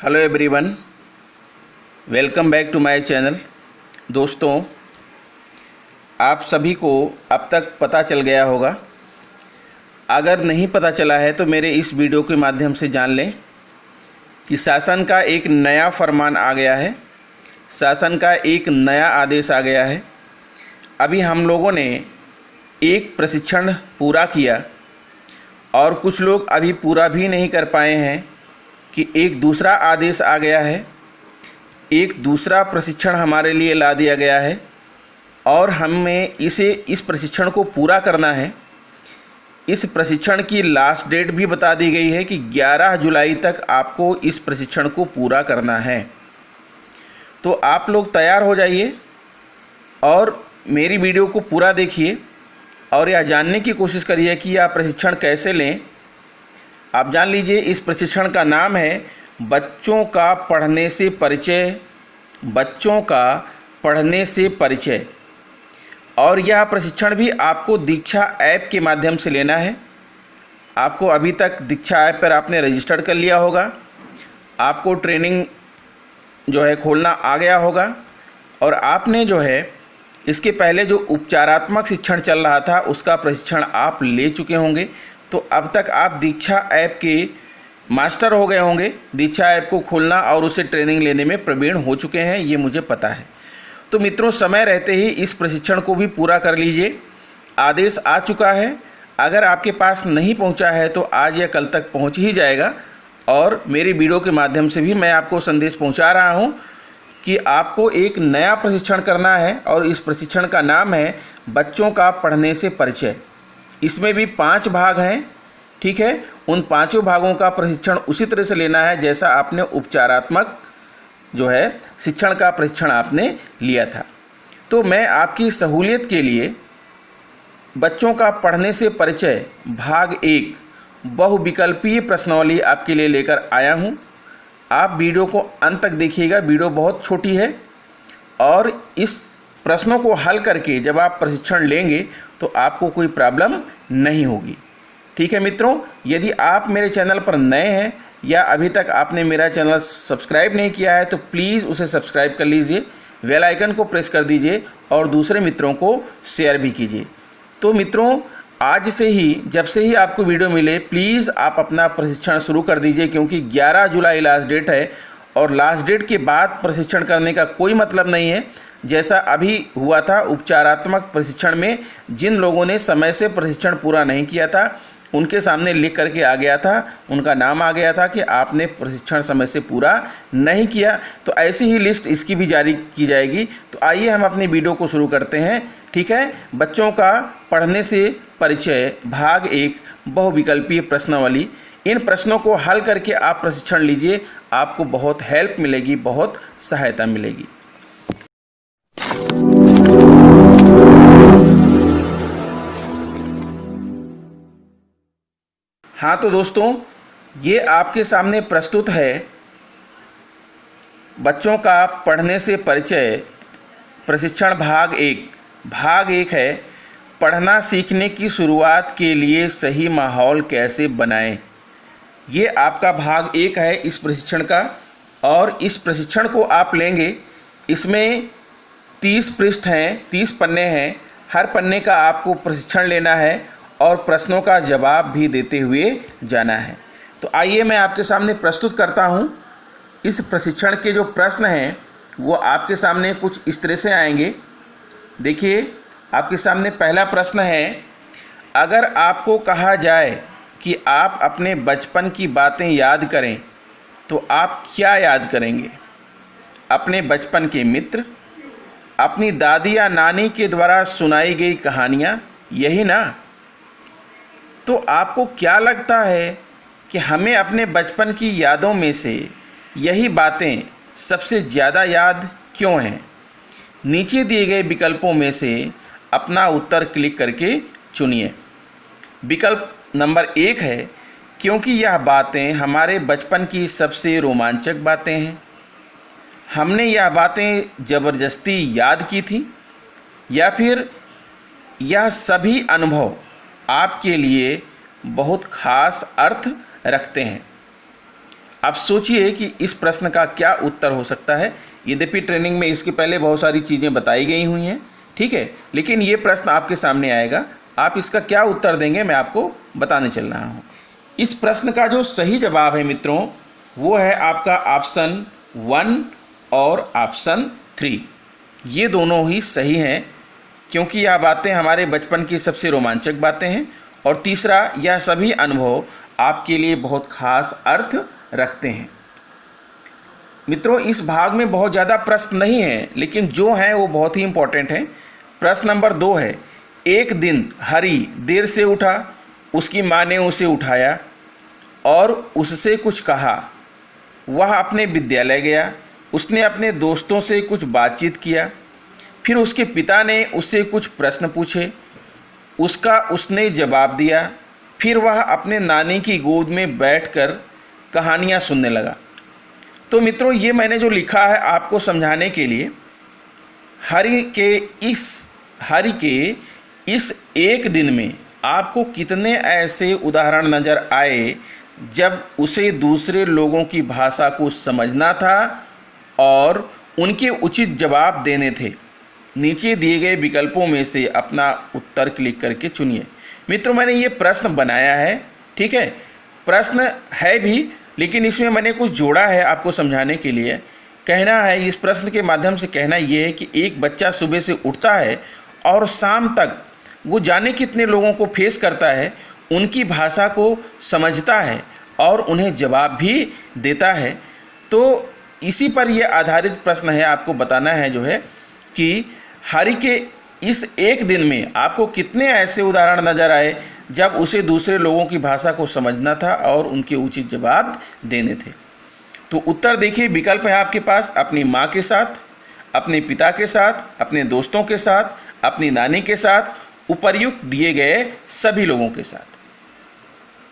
Hello everyone, welcome back to my channel. दोस्तों, आप सभी को अब तक पता चल गया होगा। अगर नहीं पता चला है तो मेरे इस वीडियो के माध्यम से जान लें कि शासन का एक नया फरमान आ गया है, शासन का एक नया आदेश आ गया है। अभी हम लोगों ने एक प्रशिक्षण पूरा किया और कुछ लोग अभी पूरा भी नहीं कर पाए हैं कि एक दूसरा आदेश आ गया है, एक दूसरा प्रशिक्षण हमारे लिए ला दिया गया है और हमें इस प्रशिक्षण को पूरा करना है। इस प्रशिक्षण की लास्ट डेट भी बता दी गई है कि 11 जुलाई तक आपको इस प्रशिक्षण को पूरा करना है। तो आप लोग तैयार हो जाइए और मेरी वीडियो को पूरा देखिए और यह जानने की कोशिश करिए कि यह प्रशिक्षण कैसे लें। आप जान लीजिए, इस प्रशिक्षण का नाम है बच्चों का पढ़ने से परिचय, बच्चों का पढ़ने से परिचय। और यह प्रशिक्षण भी आपको दीक्षा ऐप के माध्यम से लेना है। आपको अभी तक दीक्षा ऐप पर आपने रजिस्टर्ड कर लिया होगा, आपको ट्रेनिंग जो है खोलना आ गया होगा और आपने जो है इसके पहले जो उपचारात्मक शिक्षण चल रहा था उसका प्रशिक्षण आप ले चुके होंगे। तो अब तक आप दीक्षा ऐप के मास्टर हो गए होंगे, दीक्षा ऐप को खोलना और उसे ट्रेनिंग लेने में प्रवीण हो चुके हैं, ये मुझे पता है। तो मित्रों, समय रहते ही इस प्रशिक्षण को भी पूरा कर लीजिए। आदेश आ चुका है, अगर आपके पास नहीं पहुंचा है तो आज या कल तक पहुंच ही जाएगा। और मेरी वीडियो के माध्यम से भी मैं आपको संदेश पहुंचा रहा हूं कि आपको एक नया प्रशिक्षण करना है और इस प्रशिक्षण का नाम है बच्चों का पढ़ने से परिचय। इसमें भी 5 भाग हैं, ठीक है। उन 5 भागों का प्रशिक्षण उसी तरह से लेना है जैसा आपने उपचारात्मक जो है शिक्षण का प्रशिक्षण आपने लिया था। तो मैं आपकी सहूलियत के लिए बच्चों का पढ़ने से परिचय भाग 1 बहुविकल्पीय प्रश्नावली आपके लिए लेकर आया हूँ। आप वीडियो को अंत तक देखिएगा, वीडियो बहुत छोटी है और इस प्रश्नों को हल करके जब आप प्रशिक्षण लेंगे तो आपको कोई प्रॉब्लम नहीं होगी, ठीक है मित्रों। यदि आप मेरे चैनल पर नए हैं या अभी तक आपने मेरा चैनल सब्सक्राइब नहीं किया है तो प्लीज़ उसे सब्सक्राइब कर लीजिए, बेल आइकन को प्रेस कर दीजिए और दूसरे मित्रों को शेयर भी कीजिए। तो मित्रों, आज से ही जब से ही आपको वीडियो मिले प्लीज़ आप अपना प्रशिक्षण शुरू कर दीजिए, क्योंकि 11 जुलाई लास्ट डेट है और लास्ट डेट के बाद प्रशिक्षण करने का कोई मतलब नहीं है। जैसा अभी हुआ था उपचारात्मक प्रशिक्षण में, जिन लोगों ने समय से प्रशिक्षण पूरा नहीं किया था उनके सामने लिख करके आ गया था, उनका नाम आ गया था कि आपने प्रशिक्षण समय से पूरा नहीं किया। तो ऐसी ही लिस्ट इसकी भी जारी की जाएगी। तो आइए हम अपनी वीडियो को शुरू करते हैं, ठीक है। बच्चों का पढ़ने से परिचय भाग 1 बहुविकल्पीय प्रश्नावली। इन प्रश्नों को हल करके आप प्रशिक्षण लीजिए, आपको बहुत हेल्प मिलेगी, बहुत सहायता मिलेगी। हाँ तो दोस्तों, ये आपके सामने प्रस्तुत है बच्चों का पढ़ने से परिचय प्रशिक्षण भाग 1। भाग 1 है पढ़ना सीखने की शुरुआत के लिए सही माहौल कैसे बनाएं। ये आपका भाग 1 है इस प्रशिक्षण का और इस प्रशिक्षण को आप लेंगे। इसमें 30 पृष्ठ हैं, 30 पन्ने हैं। हर पन्ने का आपको प्रशिक्षण लेना है और प्रश्नों का जवाब भी देते हुए जाना है। तो आइए मैं आपके सामने प्रस्तुत करता हूँ। इस प्रशिक्षण के जो प्रश्न हैं वो आपके सामने कुछ इस तरह से आएंगे। देखिए, आपके सामने पहला प्रश्न है, अगर आपको कहा जाए कि आप अपने बचपन की बातें याद करें तो आप क्या याद करेंगे? अपने बचपन के मित्र, अपनी दादी या नानी के द्वारा सुनाई गई कहानियाँ, यही ना? तो आपको क्या लगता है कि हमें अपने बचपन की यादों में से यही बातें सबसे ज़्यादा याद क्यों हैं? नीचे दिए गए विकल्पों में से अपना उत्तर क्लिक करके चुनिए। विकल्प नंबर 1 है, क्योंकि यह बातें हमारे बचपन की सबसे रोमांचक बातें हैं, हमने यह बातें ज़बरदस्ती याद की थी। या फिर यह सभी अनुभव आपके लिए बहुत ख़ास अर्थ रखते हैं। आप सोचिए कि इस प्रश्न का क्या उत्तर हो सकता है। यद्यपि ट्रेनिंग में इसके पहले बहुत सारी चीज़ें बताई गई हुई हैं, ठीक है, लेकिन ये प्रश्न आपके सामने आएगा, आप इसका क्या उत्तर देंगे मैं आपको बताने चल रहा हूँ। इस प्रश्न का जो सही जवाब है मित्रों, वो है आपका ऑप्शन 1 और ऑप्शन 3। ये दोनों ही सही हैं, क्योंकि यह बातें हमारे बचपन की सबसे रोमांचक बातें हैं। और तीसरा, यह सभी अनुभव आपके लिए बहुत खास अर्थ रखते हैं। मित्रों, इस भाग में बहुत ज़्यादा प्रश्न नहीं है, लेकिन जो हैं वो बहुत ही इम्पोर्टेंट हैं। प्रश्न नंबर 2 है, एक दिन हरी देर से उठा, उसकी माँ ने उसे उठाया और उससे कुछ कहा। वह अपने विद्यालय गया, उसने अपने दोस्तों से कुछ बातचीत किया, फिर उसके पिता ने उससे कुछ प्रश्न पूछे, उसने जवाब दिया, फिर वह अपने नानी की गोद में बैठकर कहानियाँ सुनने लगा। तो मित्रों, ये मैंने जो लिखा है आपको समझाने के लिए, हरि के इस एक दिन में आपको कितने ऐसे उदाहरण नज़र आए जब उसे दूसरे लोगों की भाषा को समझना था और उनके उचित जवाब देने थे। नीचे दिए गए विकल्पों में से अपना उत्तर क्लिक करके चुनिए। मित्रों, मैंने ये प्रश्न बनाया है, ठीक है, प्रश्न है भी, लेकिन इसमें मैंने कुछ जोड़ा है आपको समझाने के लिए। कहना है, इस प्रश्न के माध्यम से कहना ये है कि एक बच्चा सुबह से उठता है और शाम तक वो जाने कितने लोगों को फेस करता है, उनकी भाषा को समझता है और उन्हें जवाब भी देता है। तो इसी पर यह आधारित प्रश्न है, आपको बताना है जो है कि हरि के इस एक दिन में आपको कितने ऐसे उदाहरण नज़र आए जब उसे दूसरे लोगों की भाषा को समझना था और उनके उचित जवाब देने थे। तो उत्तर देखिए, विकल्प है आपके पास, अपनी माँ के साथ, अपने पिता के साथ, अपने दोस्तों के साथ, अपनी नानी के साथ, उपर्युक्त दिए गए सभी लोगों के साथ।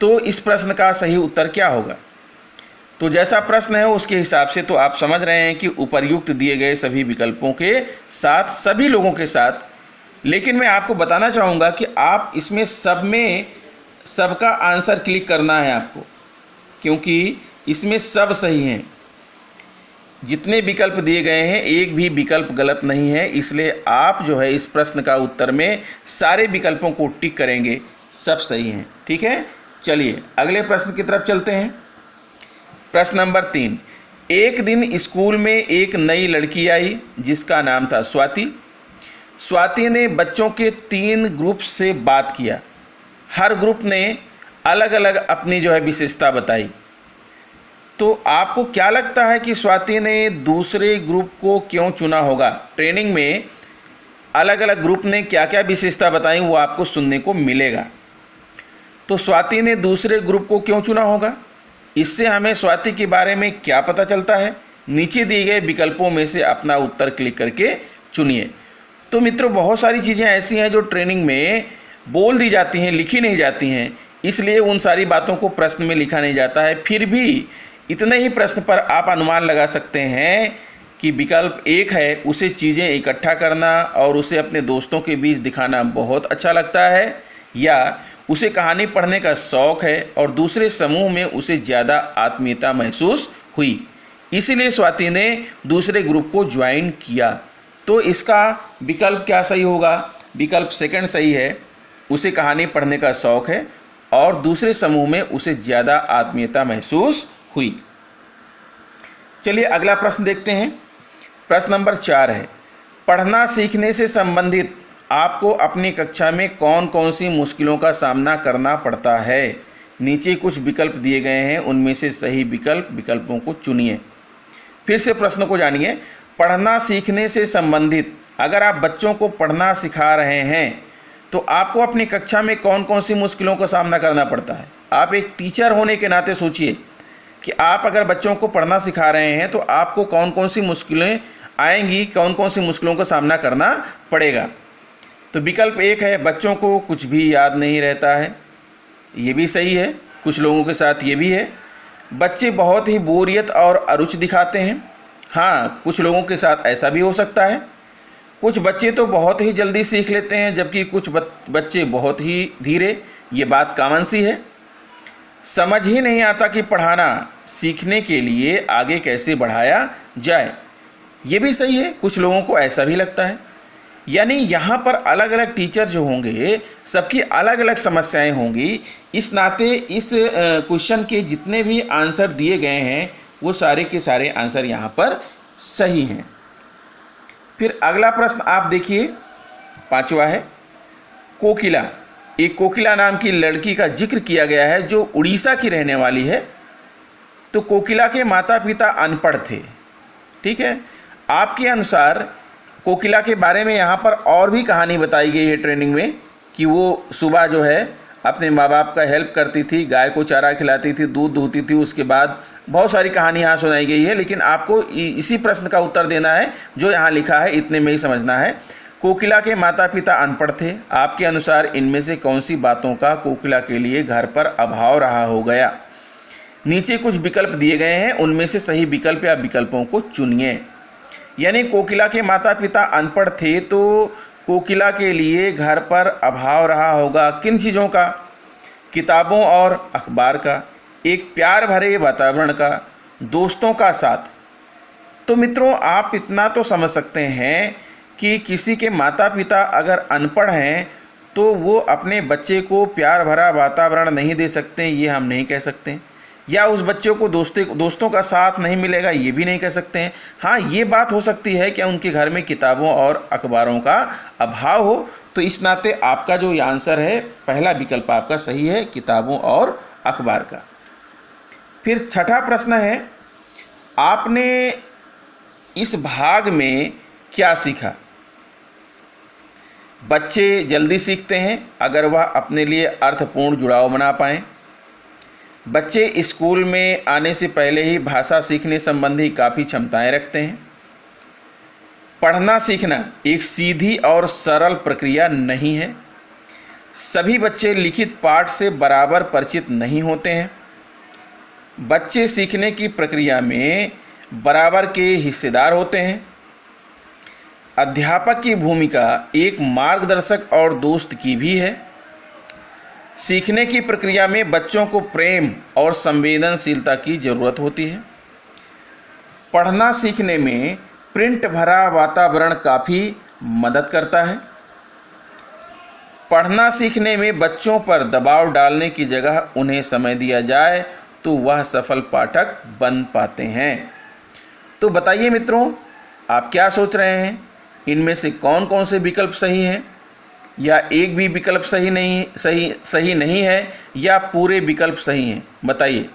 तो इस प्रश्न का सही उत्तर क्या होगा? तो जैसा प्रश्न है उसके हिसाब से तो आप समझ रहे हैं कि उपर्युक्त दिए गए सभी विकल्पों के साथ, सभी लोगों के साथ। लेकिन मैं आपको बताना चाहूँगा कि आप इसमें सबका आंसर क्लिक करना है आपको, क्योंकि इसमें सब सही हैं। जितने विकल्प दिए गए हैं एक भी विकल्प गलत नहीं है, इसलिए आप जो है इस प्रश्न का उत्तर में सारे विकल्पों को टिक करेंगे, सब सही हैं, ठीक है। चलिए अगले प्रश्न की तरफ चलते हैं। प्रश्न नंबर 3, एक दिन स्कूल में एक नई लड़की आई जिसका नाम था स्वाति। स्वाति ने बच्चों के 3 ग्रुप से बात किया। हर ग्रुप ने अलग अलग अपनी जो है विशेषता बताई। तो आपको क्या लगता है कि स्वाति ने दूसरे ग्रुप को क्यों चुना होगा? ट्रेनिंग में अलग अलग ग्रुप ने क्या क्या विशेषता बताई वो आपको सुनने को मिलेगा। तो स्वाति ने दूसरे ग्रुप को क्यों चुना होगा? इससे हमें स्वाति के बारे में क्या पता चलता है? नीचे दिए गए विकल्पों में से अपना उत्तर क्लिक करके चुनिए। तो मित्रों, बहुत सारी चीज़ें ऐसी हैं जो ट्रेनिंग में बोल दी जाती हैं, लिखी नहीं जाती हैं, इसलिए उन सारी बातों को प्रश्न में लिखा नहीं जाता है। फिर भी इतने ही प्रश्न पर आप अनुमान लगा सकते हैं कि विकल्प 1 है, उसे चीज़ें इकट्ठा करना और उसे अपने दोस्तों के बीच दिखाना बहुत अच्छा लगता है, या उसे कहानी पढ़ने का शौक़ है और दूसरे समूह में उसे ज़्यादा आत्मीयता महसूस हुई, इसीलिए स्वाति ने दूसरे ग्रुप को ज्वाइन किया। तो इसका विकल्प क्या सही होगा? विकल्प 2 सही है, उसे कहानी पढ़ने का शौक़ है और दूसरे समूह में उसे ज़्यादा आत्मीयता महसूस हुई। चलिए अगला प्रश्न देखते हैं। प्रश्न नंबर 4 है, पढ़ना सीखने से संबंधित आपको अपनी कक्षा में कौन कौन सी मुश्किलों का सामना करना पड़ता है? नीचे कुछ विकल्प दिए गए हैं, उनमें से सही विकल्पों को चुनिए। फिर से प्रश्न को जानिए। पढ़ना सीखने से संबंधित अगर आप बच्चों को पढ़ना सिखा रहे हैं तो आपको अपनी कक्षा में कौन कौन सी मुश्किलों का सामना करना पड़ता है? आप एक टीचर होने के नाते सोचिए कि आप अगर बच्चों को पढ़ना सिखा रहे हैं तो आपको कौन कौन सी मुश्किलें आएंगी, कौन कौन सी मुश्किलों का सामना करना पड़ेगा। तो विकल्प 1 है, बच्चों को कुछ भी याद नहीं रहता है, ये भी सही है। कुछ लोगों के साथ ये भी है, बच्चे बहुत ही बोरियत और अरुचि दिखाते हैं। हाँ, कुछ लोगों के साथ ऐसा भी हो सकता है। कुछ बच्चे तो बहुत ही जल्दी सीख लेते हैं जबकि कुछ बच्चे बहुत ही धीरे, ये बात कॉमन सी है। समझ ही नहीं आता कि पढ़ाना सीखने के लिए आगे कैसे बढ़ाया जाए। ये भी सही है, कुछ लोगों को ऐसा भी लगता है। यानी यहाँ पर अलग अलग टीचर जो होंगे सबकी अलग अलग समस्याएं होंगी। इस नाते इस क्वेश्चन के जितने भी आंसर दिए गए हैं वो सारे के सारे आंसर यहाँ पर सही हैं। फिर अगला प्रश्न आप देखिए, 5वां है कोकिला। एक कोकिला नाम की लड़की का जिक्र किया गया है जो उड़ीसा की रहने वाली है। तो कोकिला के माता पिता अनपढ़ थे, ठीक है। आपके अनुसार कोकिला के बारे में यहाँ पर और भी कहानी बताई गई है ट्रेनिंग में कि वो सुबह जो है अपने माँ बाप का हेल्प करती थी, गाय को चारा खिलाती थी, दूध दूहती थी, उसके बाद बहुत सारी कहानी यहाँ सुनाई गई है। लेकिन आपको इसी प्रश्न का उत्तर देना है जो यहाँ लिखा है, इतने में ही समझना है। कोकिला के माता पिता अनपढ़ थे। आपके अनुसार इनमें से कौन सी बातों का कोकिला के लिए घर पर अभाव रहा हो गया? नीचे कुछ विकल्प दिए गए हैं, उनमें से सही विकल्प या विकल्पों को चुनिए। यानी कोकिला के माता पिता अनपढ़ थे तो कोकिला के लिए घर पर अभाव रहा होगा किन चीज़ों का? किताबों और अखबार का, एक प्यार भरे वातावरण का, दोस्तों का साथ। तो मित्रों, आप इतना तो समझ सकते हैं कि किसी के माता पिता अगर अनपढ़ हैं तो वो अपने बच्चे को प्यार भरा वातावरण नहीं दे सकते, ये हम नहीं कह सकते। या उस बच्चे को दोस्तों का साथ नहीं मिलेगा, ये भी नहीं कह सकते हैं। हाँ, ये बात हो सकती है कि उनके घर में किताबों और अखबारों का अभाव हो। तो इस नाते आपका जो आंसर है, पहला विकल्प आपका सही है, किताबों और अखबार का। फिर छठा प्रश्न है, आपने इस भाग में क्या सीखा? बच्चे जल्दी सीखते हैं अगर वह अपने लिए अर्थपूर्ण जुड़ाव बना पाएँ। बच्चे स्कूल में आने से पहले ही भाषा सीखने संबंधी काफ़ी क्षमताएं रखते हैं। पढ़ना सीखना एक सीधी और सरल प्रक्रिया नहीं है। सभी बच्चे लिखित पाठ से बराबर परिचित नहीं होते हैं। बच्चे सीखने की प्रक्रिया में बराबर के हिस्सेदार होते हैं। अध्यापक की भूमिका एक मार्गदर्शक और दोस्त की भी है। सीखने की प्रक्रिया में बच्चों को प्रेम और संवेदनशीलता की ज़रूरत होती है। पढ़ना सीखने में प्रिंट भरा वातावरण काफ़ी मदद करता है। पढ़ना सीखने में बच्चों पर दबाव डालने की जगह उन्हें समय दिया जाए तो वह सफल पाठक बन पाते हैं। तो बताइए मित्रों, आप क्या सोच रहे हैं? इनमें से कौन कौन से विकल्प सही हैं, या एक भी विकल्प सही नहीं है, या पूरे विकल्प सही हैं? बताइए।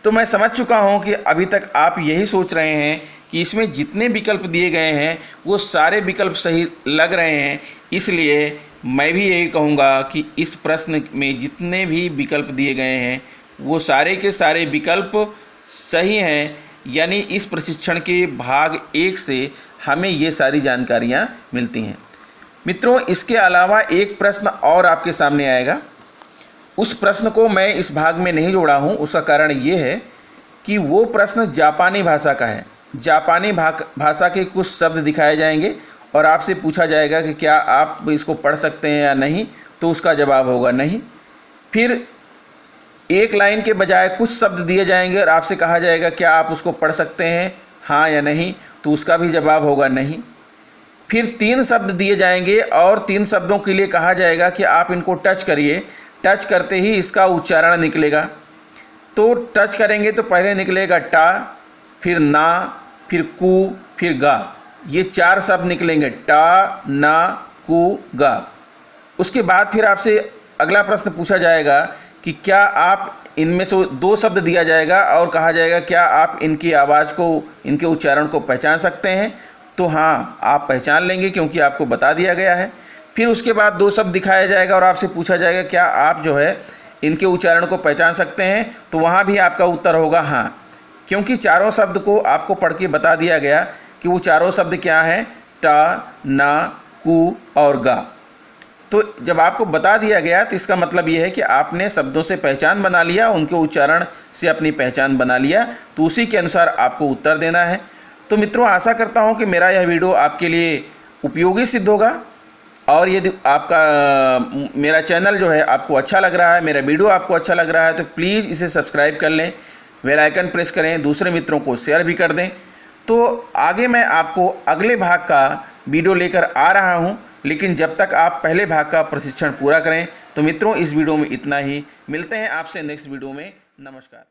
तो मैं समझ चुका हूं कि अभी तक आप यही सोच रहे हैं कि इसमें जितने विकल्प दिए गए हैं वो सारे विकल्प सही लग रहे हैं। इसलिए मैं भी यही कहूँगा कि इस प्रश्न में जितने भी विकल्प दिए गए हैं वो सारे के सारे विकल्प सही हैं। यानी इस प्रशिक्षण के भाग 1 से हमें ये सारी जानकारियाँ मिलती हैं। मित्रों, इसके अलावा एक प्रश्न और आपके सामने आएगा। उस प्रश्न को मैं इस भाग में नहीं जोड़ा हूँ। उसका कारण ये है कि वो प्रश्न जापानी भाषा का है। जापानी भाषा के कुछ शब्द दिखाए जाएंगे और आपसे पूछा जाएगा कि क्या आप इसको पढ़ सकते हैं या नहीं, तो उसका जवाब होगा नहीं। फिर एक लाइन के बजाय कुछ शब्द दिए जाएंगे और आपसे कहा जाएगा क्या आप उसको पढ़ सकते हैं, हाँ या नहीं, तो उसका भी जवाब होगा नहीं। फिर 3 शब्द दिए जाएंगे और 3 शब्दों के लिए कहा जाएगा कि आप इनको टच करिए। टच करते ही इसका उच्चारण निकलेगा। तो टच करेंगे तो पहले निकलेगा टा, फिर ना, फिर कु, फिर गा। ये 4 शब्द निकलेंगे, टा, ना, कु, गा। उसके बाद फिर आपसे अगला प्रश्न पूछा जाएगा कि क्या आप इनमें से 2 शब्द दिया जाएगा और कहा जाएगा क्या आप इनकी आवाज़ को, इनके उच्चारण को पहचान सकते हैं। तो हाँ, आप पहचान लेंगे क्योंकि आपको बता दिया गया है। फिर उसके बाद 2 शब्द दिखाया जाएगा और आपसे पूछा जाएगा क्या आप जो है इनके उच्चारण को पहचान सकते हैं। तो वहाँ भी आपका उत्तर होगा हाँ, क्योंकि चारों शब्द को आपको पढ़ के बता दिया गया कि वो चारों शब्द क्या हैं, टा, ना, कु और गा। तो जब आपको बता दिया गया तो इसका मतलब ये है कि आपने शब्दों से पहचान बना लिया, उनके उच्चारण से अपनी पहचान बना लिया, तो उसी के अनुसार आपको उत्तर देना है। तो मित्रों, आशा करता हूँ कि मेरा यह वीडियो आपके लिए उपयोगी सिद्ध होगा। और यदि आपका मेरा चैनल जो है आपको अच्छा लग रहा है, मेरा वीडियो आपको अच्छा लग रहा है, तो प्लीज़ इसे सब्सक्राइब कर लें, बेल आइकन प्रेस करें, दूसरे मित्रों को शेयर भी कर दें। तो आगे मैं आपको अगले भाग का वीडियो लेकर आ रहा हूं, लेकिन जब तक आप पहले भाग का प्रशिक्षण पूरा करें। तो मित्रों, इस वीडियो में इतना ही। मिलते हैं आपसे नेक्स्ट वीडियो में। नमस्कार।